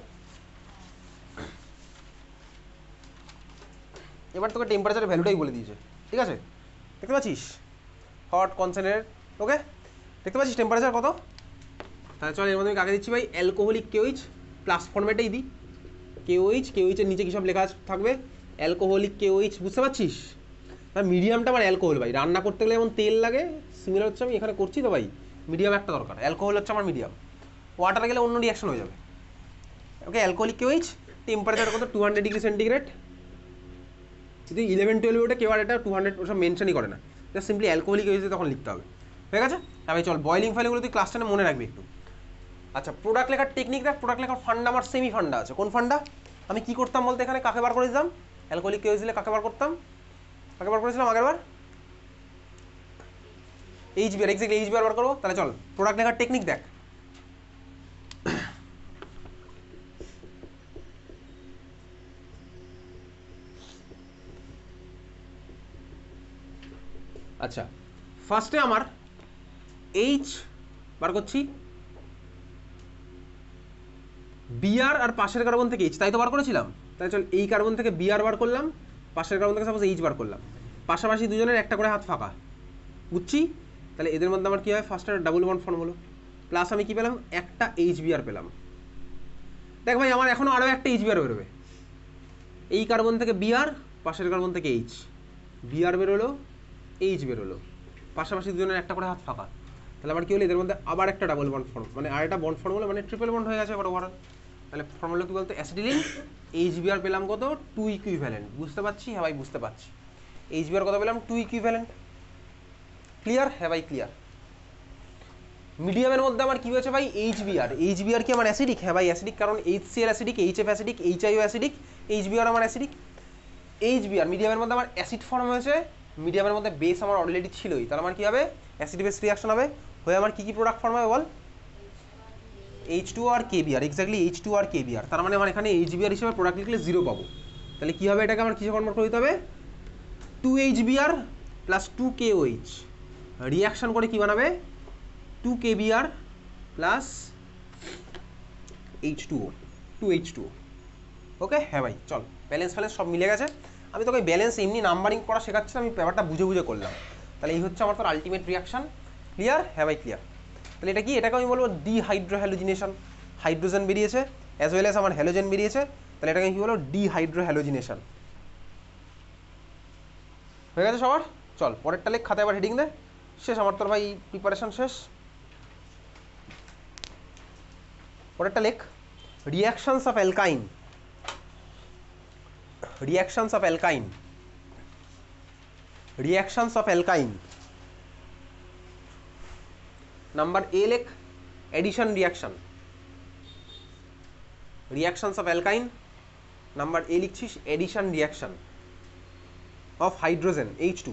এবার তোকে টেম্পারেচারের ভ্যালুটাই বলে দিয়েছে, ঠিক আছে? দেখতে পাচ্ছিস হট কনসেন্ট্রেটেড। ওকে, দেখতে পাচ্ছিস টেম্পারেচার কত? তাহলে চল এর মধ্যে আমি কাকে দিচ্ছি ভাই? অ্যালকোহলিক কেওএইচ প্লাস ফর্মেটেই দিই। কেওএইচের নিচে কী সব লেখা থাকবে? অ্যালকোহলিক কেওএইচ, বুঝতে পারছিস? মিডিয়ামটা আমার অ্যালকোহল ভাই, রান্না করতে গেলে যেমন তেল লাগে, সিমিলার হচ্ছে আমি এখানে করছি তো ভাই, মিডিয়াম একটা দরকার। অ্যালকোহল হচ্ছে আমার মিডিয়াম, ওয়াটারে গেলে অন্য রিয়াকশন হয়ে যাবে। ওকে, অ্যালকোহলিক কেওএইচ, টেম্পারেচার কত? 200 ডিগ্রি সেন্টিগ্রেড। যদি 11-12 ওটা কেউ আর এটা 200 ওসব মেনশনই করে না, জাস্ট সিম্পলি অ্যালকোহলিক কেওএইচ তখন লিখতে হবে। ঠিক আছে? হ্যাঁ ভাই চল, বয়লিং ফাইলগুলো তুই ক্লাস 10 মনে রাখবি একটু। আচ্ছা, প্রোডাক্ট লেখার টেকনিক দেখ। প্রোডাক্ট লেখার ফান্ডা আমার সেমি ফান্ডা আছে। কোন ফান্ডা? আমি কি করতাম বলতে, এখানে কাকে বার করে দিতাম? অ্যালকোহলিক কেওএইচ দিলে কাকে বার করতাম? কাকে বার করেছিলাম আগের বার? এইচবিআর, এক্স্যাক্টলি এইচবিআর বার করবো। তাহলে চল প্রোডাক্ট লেখার টেকনিক দেখ। আচ্ছা, ফার্স্টে আমার এইচ বার করছি, বিআর আর পাশের কার্বন থেকে এইচ, তাই তো বার করেছিলাম। তাই চল এই কার্বন থেকে বিআর বার করলাম, পাশের কার্বন থেকে সাপোজ এইচ বার করলাম, পাশাপাশি দুজনের একটা করে হাত ফাঁকা, বুঝছি? তাহলে এদের মধ্যে আমার কী হয়? ফার্স্ট একটা ডাবল বন্ড ফর্ম হলো, প্লাস আমি কী পেলাম? একটা এইচবিআর পেলাম। দেখ ভাই আমার এখনও আরও একটা এইচবিআর বেরোবে। এই কার্বন থেকে বিআর, পাশের কার্বন থেকে এইচ, বিআর বেরোলো, এইচ বেরোলো, পাশাপাশি দুজনের একটা করে হাত ফাঁকা। তাহলে আমার কী হলো? এদের মধ্যে আবার একটা ডাবল বন্ড ফর্ম, মানে আর একটা বন্ড ফর্ম হলো, মানে ট্রিপল বন্ড হয়ে গেছে আবার ওভারঅল। তাহলে ফর্মুলা কী বলতো? অ্যাসিটিলিন, এইচবিআর পেলাম কত? 2 ইকুইভ্যালেন্ট। বুঝতে পারছি? হ্যাঁ ভাই বুঝতে পারছি। এইচবিআর কত পেলাম? 2 ইকুইভ্যালেন্ট। ক্লিয়ার? হ্যাঁ ভাই ক্লিয়ার। মিডিয়ামের মধ্যে আমার কি হয়েছে ভাই? এইচবিআর। এইচবিআর কি আমার অ্যাসিডিক? হ্যাঁ ভাই অ্যাসিডিক, কারণ HCl acidic, HF acidic, HIO acidic, HBr আমার অ্যাসিডিক। এইচবিআর মিডিয়ামের মধ্যে আমার অ্যাসিড ফর্ম হয়েছে, মিডিয়ামের মধ্যে বেস আমার অলরেডি ছিলই, তাহলে আমার কী হবে? অ্যাসিড বেস রিয়াকশন হবে, হয়ে আমার কী কী প্রোডাক্ট ফর্ম হবে বল? H2O আর KBr, এক্স্যাক্টলি H2O আর KBr। তার মানে আমার এখানে এইচবিআর হিসেবে প্রোডাক্ট লিখলে 0 পাবো। তাহলে কী হবে? এটাকে আমার কিসে কনভার্ট করে দিতে হবে? 2HBr প্লাস 2KOH রিয়াকশন করে কী বানাবে? 2KBr plus H2O, 2H2O। ওকে, হ্যাঁ ভাই চল, ব্যালেন্স ফ্যালেন্স সব মিলে গেছে। আমি তোকে ব্যালেন্স এমনি নাম্বারিং করা শেখাচ্ছি, আমি ব্যাপারটা বুঝে বুঝে করলাম। তাহলে এই হচ্ছে আমার তোর আলটিমেট রিয়াকশন। ক্লিয়ার? হ্যাঁ ভাই ক্লিয়ার। তাহলে এটা কি? এটাকে আমি বলবো ডিহাইড্রোহ্যালোজিনেশন। হাইড্রোজেন বেরিয়েছে অ্যাজ ওয়েল অ্যাজ আমার হ্যালোজেন বেরিয়েছে, তাহলে এটাকে কি বলো? ডিহাইড্রোহ্যালোজিনেশন। হয়ে গেছে সবার? চল পরেরটা লেখ, খাতায় আবার হেডিং দে। শেষ আমার তোর ভাই প্রিপারেশন শেষ। পরেরটা লেখ, reactions of অ্যালকাইন। Reactions of alkyne. Reactions of alkyne. Number A লেখ, addition reaction. Reactions of alkyne. Number A লিখছিস addition reaction of hydrogen H2.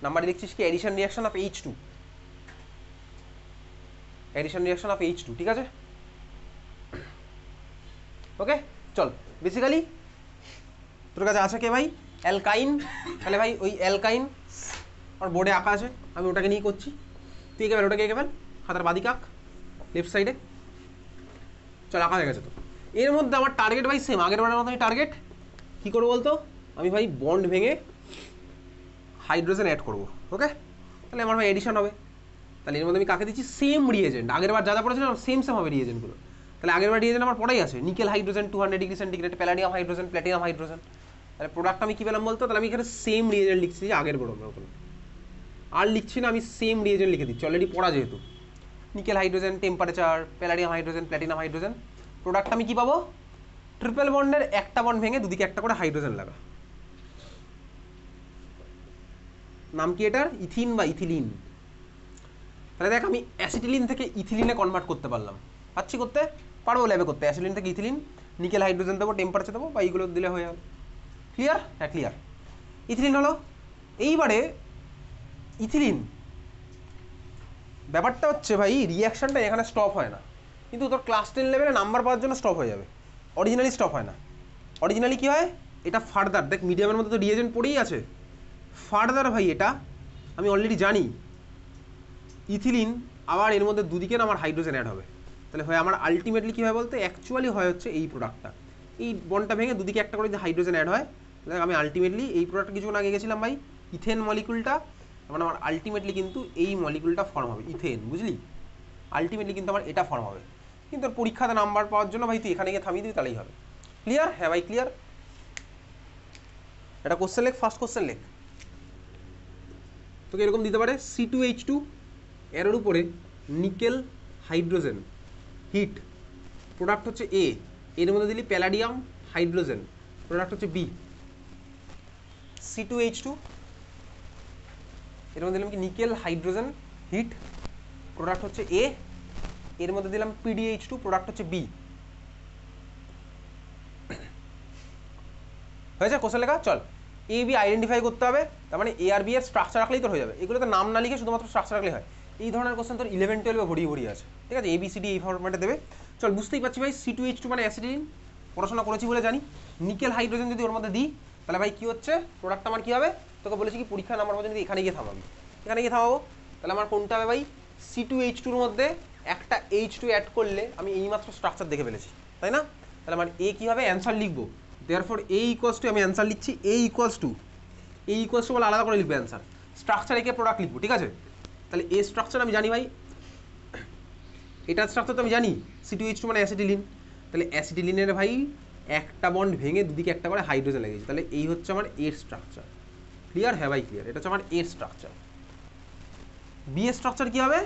Number A লিখছিস কি? addition reaction of H2. Addition reaction of H2, ঠিক আছে? ওকে চল, basically তোর কাছে আছে কে ভাই? অ্যালকাইন। তাহলে ভাই ওই অ্যালকাইন আমার বোর্ডে আঁকা আছে, আমি ওটাকে নিয়ে করছি। তুই এঁকে ফেল, ওটাকে এঁকে ফেল, খাতার বাদিকে আঁক, লেফট সাইডে। চল আঁকা হয়ে গেছে তো। এর মধ্যে আমার টার্গেট ভাই সেম আগের বারের মতনই টার্গেট। কী করবো বলতো? আমি ভাই বন্ড ভেঙে হাইড্রোজেন অ্যাড করবো। ওকে, তাহলে আমার ভাই এডিশন হবে। তাহলে এর মধ্যে আমি কাকে দিচ্ছি? Same reagent. আগের বার যা যা পড়েছিলাম সেম হবে রিয়েজেন্টগুলো। তাহলে আগের বার রিয়েজেন্ট আমার পড়াই আছে, nickel hydrogen 200 degree centigrade, palladium hydrogen, platinum hydrogen. তাহলে প্রোডাক্ট আমি কী পেলাম বলতো? তাহলে আমি এখানে সেম রিয়েজেন্ট লিখছি যে আগের বড় মতন, আর লিখছি না, আমি সেম রিয়েজেন্ট লিখে দিচ্ছি, অলরেডি পড়া যেহেতু। Nickel hydrogen, temperature, palladium hydrogen, platinum hydrogen. Product আমি কী পাবো? ট্রিপল বন্ডের একটা বন্ড ভেঙে দুদিকে একটা করে হাইড্রোজেন লাগা। নাম কি এটার? ইথিন বা ইথিলিন। তাহলে দেখ আমি অ্যাসিটিলিন থেকে ইথিলিনে কনভার্ট করতে পারলাম, পাচ্ছি করতে পারবো, ল্যাবে করতে। অ্যাসিটিলিন থেকে ইথিলিন, নিকেল হাইড্রোজেন দেবো, টেম্পারেচার দেবো, বা এইগুলো দিলে হয়ে যাবে। ক্লিয়ার? হ্যাঁ ক্লিয়ার। ইথিলিন হলো। এইবারে ইথিলিন, ব্যাপারটা হচ্ছে ভাই রিয়াকশনটা এখানে স্টপ হয় না, কিন্তু তোর ক্লাস 10 লেভেলে নাম্বার পাওয়ার জন্য স্টপ হয়ে যাবে। অরিজিনালি স্টপ হয় না। অরিজিনালি কী হয়, এটা ফার্দার দেখ, মিডিয়ামের মধ্যে তো রিয়েজেন্ট পড়েই আছে, ফার্দার ভাই এটা আমি অলরেডি জানি ইথিলিন, আবার এর মধ্যে দুদিকে না আমার হাইড্রোজেন অ্যাড হবে। তাহলে হয় আমার আলটিমেটলি কী হয় বলতে, অ্যাকচুয়ালি হয় হচ্ছে এই প্রোডাক্টটা, এই বনটা ভেঙে দুদিকে একটা করে যদি হাইড্রোজেন অ্যাড হয়, দেখ আমি আলটিমেটলি এই প্রোডাক্টটা কিছুক্ষণ আগে গেছিলাম ভাই, ইথেন মলিকুলটা, মানে আমার আলটিমেটলি কিন্তু এই মলিকুলটা ফর্ম হবে ইথেন, বুঝলি? আলটিমেটলি কিন্তু আমার এটা ফর্ম হবে। কিন্তু তোর পরীক্ষাতে নাম্বার পাওয়ার জন্য ভাই তুই এখানে গিয়ে থামিয়ে দিবি, তাহলেই হবে। ক্লিয়ার? হ্যাঁ ভাই ক্লিয়ার। এটা কোশ্চেন লেখ, ফার্স্ট কোশ্চেন লেখ। তোকে এরকম দিতে পারে C2H2 এর উপরে নিকেল হাইড্রোজেন হিট, প্রোডাক্ট হচ্ছে এ, এর মধ্যে দিলি প্যালাডিয়াম হাইড্রোজেন, প্রোডাক্ট হচ্ছে বি। C2H2 এর মধ্যে দিলাম কি নিকেল হাইড্রোজেন হিট, প্রোডাক্ট হচ্ছে এ, এর মধ্যে দিলাম PdH2, প্রোডাক্ট হচ্ছে বি। হয়েছে কোশ্চেন লেখা? চল, এ বি আইডেন্টিফাই করতে হবে, তার মানে এ আর বি এর স্ট্রাকচার রাখলেই তোর হয়ে যাবে। এগুলোতে নাম না লিখে শুধুমাত্র স্ট্রাকচার রাখলেই হয়। এই ধরনের কোশ্চেন তোর 11-12 ভরিয়ে ভরিয়ে আছে, ঠিক আছে? ABCD এই ফরম্যাটে দেবে। চল, বুঝতেই পারছি ভাই C2H2 মানে অ্যাসিডিন, পড়াশোনা করেছি বলে জানি। নিকেল হাইড্রোজেন যদি ওর মধ্যে দিই, তাহলে ভাই কী হচ্ছে, প্রোডাক্ট আমার কী হবে, তোকে বলেছি কি পরীক্ষা নাম্বার পর্যন্ত এখানে গিয়ে থামাবি, এখানে গিয়ে থামাবো। তাহলে আমার কোনটা হবে ভাই, C2H2 মধ্যে একটা H2 অ্যাড করলে আমি এইমাত্র স্ট্রাকচার দেখে ফেলেছি, তাই না? তাহলে আমার এ কী হবে, অ্যান্সার লিখবো, দেয়ারফর A ইকুয়ালস টু, আমি অ্যান্সার লিখছি A ইকুয়ালস টু বলে আলাদা করে লিখবে অ্যান্সার, স্ট্রাকচার একে প্রোডাক্ট লিখবো, ঠিক আছে? তাহলে এ স্ট্রাকচার আমি জানি ভাই, এটার স্ট্রাকচার তো আমি জানি, C2H2 মানে অ্যাসিডিলিন। তাহলে অ্যাসিডিলিনের ভাই একটা বন্ড ভেঙে দুদিকে একটা করে হাইড্রোজেন লেগেছে, তাহলে এই হচ্ছে আমার এর স্ট্রাকচার। ক্লিয়ার? হ্যাঁ ভাই ক্লিয়ার। এটা হচ্ছে আমার এর স্ট্রাকচার। বি এর স্ট্রাকচার কী হবে,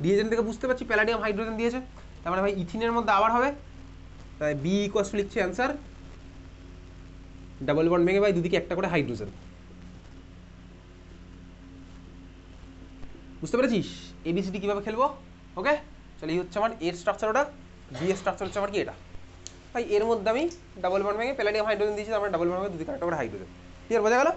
রিয়েজেন্ট থেকে বুঝতে পারছি প্যালাডিয়াম হাইড্রোজেন দিয়েছে, তার মানে ভাই ইথিনের মধ্যে আবার হবে, তাই বি ইকুয়ালস টু লিখছে অ্যান্সার ডাবল বন্ড ভেঙে ভাই দুদিকে একটা করে হাইড্রোজেন। বুঝতে পেরেছিস ABCD কীভাবে খেলবো? ওকে, চলো, এই হচ্ছে আমার এর স্ট্রাকচার, ওটা বি এর স্ট্রাকচার হচ্ছে আমার কি এটা ভাই, এর মধ্যে আমি ডাবল বন্ড ভেঙে প্যালাডিয়াম হাইড্রোজেন দিয়েছি, আমরা ডাবল বন্ড ভেঙে দুদিকে একটা করে হাইড্রোজেন। ক্লিয়ার? বোঝা গেল?